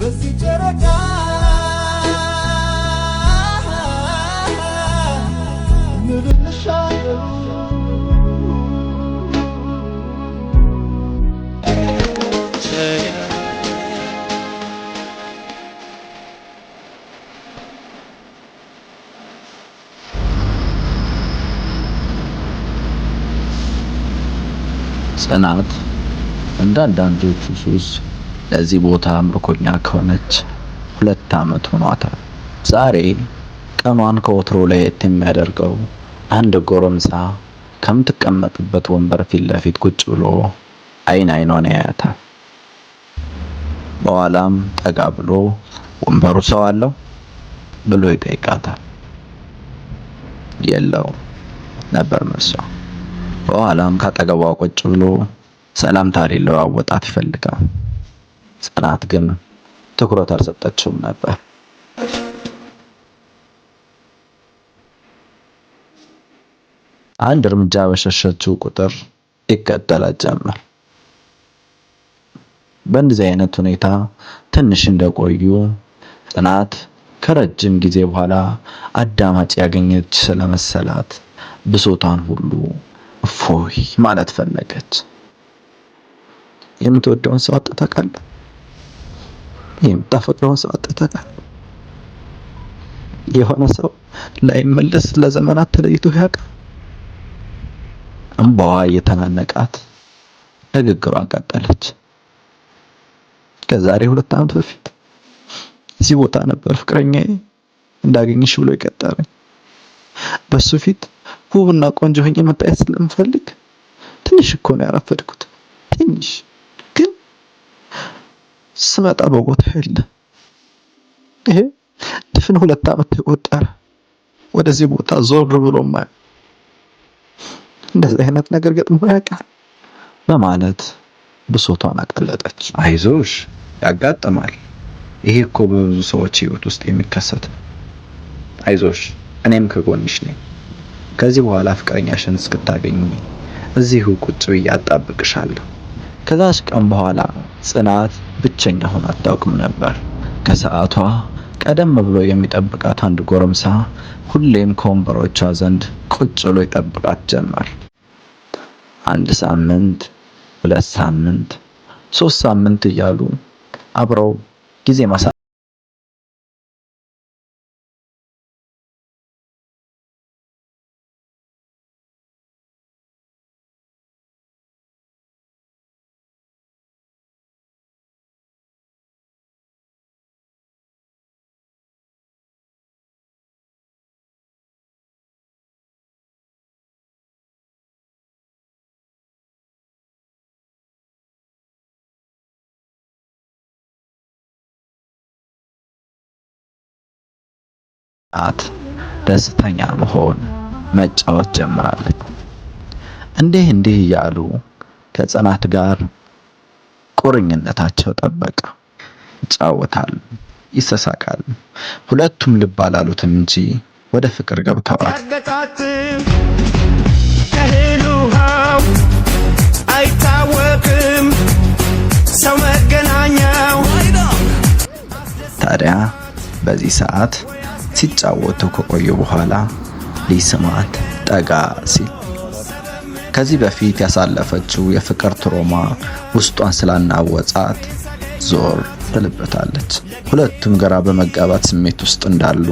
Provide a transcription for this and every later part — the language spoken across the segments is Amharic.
በዚህ ጨረቃ ምንልሻለው ጽናት እንዳንዳንዶቹ ሱስ ለዚህ ቦታ ምርኮኛ ከሆነች 2 ዓመት ሆኗታል። ዛሬ ቀኗን ከወትሮ ለየት የሚያደርገው አንድ ጎረምሳ ከምትቀመጥበት ወንበር ፊት ለፊት ቁጭ ብሎ አይን አይኗን ያያታል። በኋላም ጠጋ ብሎ ወንበሩ ሰው አለው ብሎ ይጠይቃታል። የለውም ነበር መልሷ። በኋላም ካጠገቧ ቁጭ ብሎ ሰላምታ ሊለዋወጣት ይፈልጋል። ጽናት ግን ትኩረት አልሰጠችውም ነበር። አንድ እርምጃ በሸሸችው ቁጥር ይከተላት ጀመር። በእንደዚህ አይነት ሁኔታ ትንሽ እንደቆዩ ጽናት ከረጅም ጊዜ በኋላ አዳማጭ ያገኘች ስለመሰላት ብሶቷን ሁሉ እፎይ ማለት ፈለገች። የምትወደውን ሰው አጥተህ ታውቃለህ? የምታፈቅረውን ሰው አጥተህ ታውቃለህ? የሆነ ሰው ላይመለስ ለዘመናት ተለይቶ ያውቃል? እንባዋ እየተናነቃት ንግግሯን ቀጠለች። ከዛሬ 2 ዓመት በፊት እዚህ ቦታ ነበር ፍቅረኛዬ እንዳገኝሽ ብሎ የቀጠረኝ። በሱ ፊት ውብና ቆንጆ ሆኜ መታየት ስለምፈልግ ትንሽ እኮ ነው ያረፈድኩት። ትንሽ ግን ስመጣ በቦታው የለም። ይሄ ድፍን 2 ዓመት ተቆጠረ። ወደዚህ ቦታ ዞር ብሎማ እንደዚህ አይነት ነገር ገጥሞ ያውቃል በማለት ብሶቷን አቀለጠች። አይዞሽ ያጋጥማል። ይሄ እኮ በብዙ ሰዎች ህይወት ውስጥ የሚከሰት ነው። አይዞሽ እኔም ከጎንሽ ነኝ። ከዚህ በኋላ ፍቅረኛሽን እስክታገኚ እዚሁ ቁጭ ብዬ አጣብቅሻለሁ። ከዛች ቀን በኋላ ጽናት ብቸኛ ሆና አታውቅም ነበር። ከሰዓቷ ቀደም ብሎ የሚጠብቃት አንድ ጎረምሳ ሁሌም ከወንበሮቿ ዘንድ ቁጭ ብሎ ይጠብቃት ጀመር። 1 ሳምንት፣ 2 ሳምንት፣ 3 ሳምንት እያሉ አብረው ጊዜ ደስተኛ መሆን መጫወት ጀምራለች። እንዲህ እያሉ ከጽናት ጋር ቁርኝነታቸው ጠበቀ። ይጫወታሉ፣ ይሰሳቃሉ። ሁለቱም ልብ አላሉትም እንጂ ወደ ፍቅር ገብተዋል። አይታወቅም ሰው መገናኛው። ታዲያ በዚህ ሰዓት ሲጫወቱ ከቆዩ በኋላ ሊስማት ጠጋ ሲል ከዚህ በፊት ያሳለፈችው የፍቅር ትሮማ ውስጧን ስላናወጻት ዞር ትልበታለች። ሁለቱም ግራ በመጋባት ስሜት ውስጥ እንዳሉ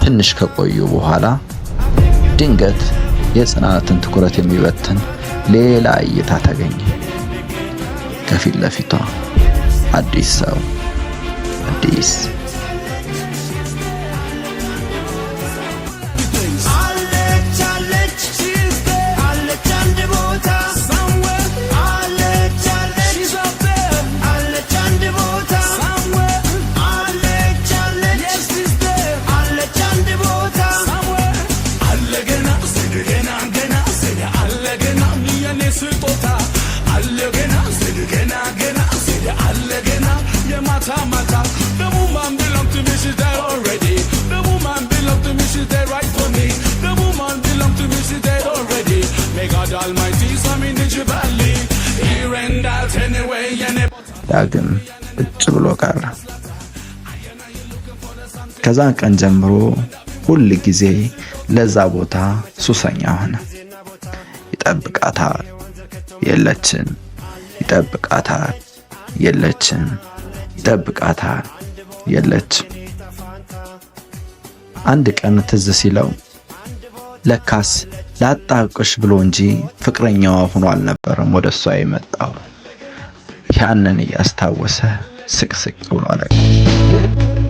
ትንሽ ከቆዩ በኋላ ድንገት የጽናትን ትኩረት የሚበትን ሌላ እይታ ታገኘ። ከፊት ለፊቷ አዲስ ሰው አዲስ ዳግም ቁጭ ብሎ ቀረ። ከዛ ቀን ጀምሮ ሁል ጊዜ ለዛ ቦታ ሱሰኛ ሆነ። ይጠብቃታል፣ የለችም። ይጠብቃታል፣ የለችም። ይጠብቃታል፣ የለችም። አንድ ቀን ትዝ ሲለው ለካስ ላጣብቅሽ ብሎ እንጂ ፍቅረኛዋ ሆኖ አልነበረም ወደሷ የመጣው። ያንን እያስታወሰ ስቅስቅ ብሎ አለቀሰ።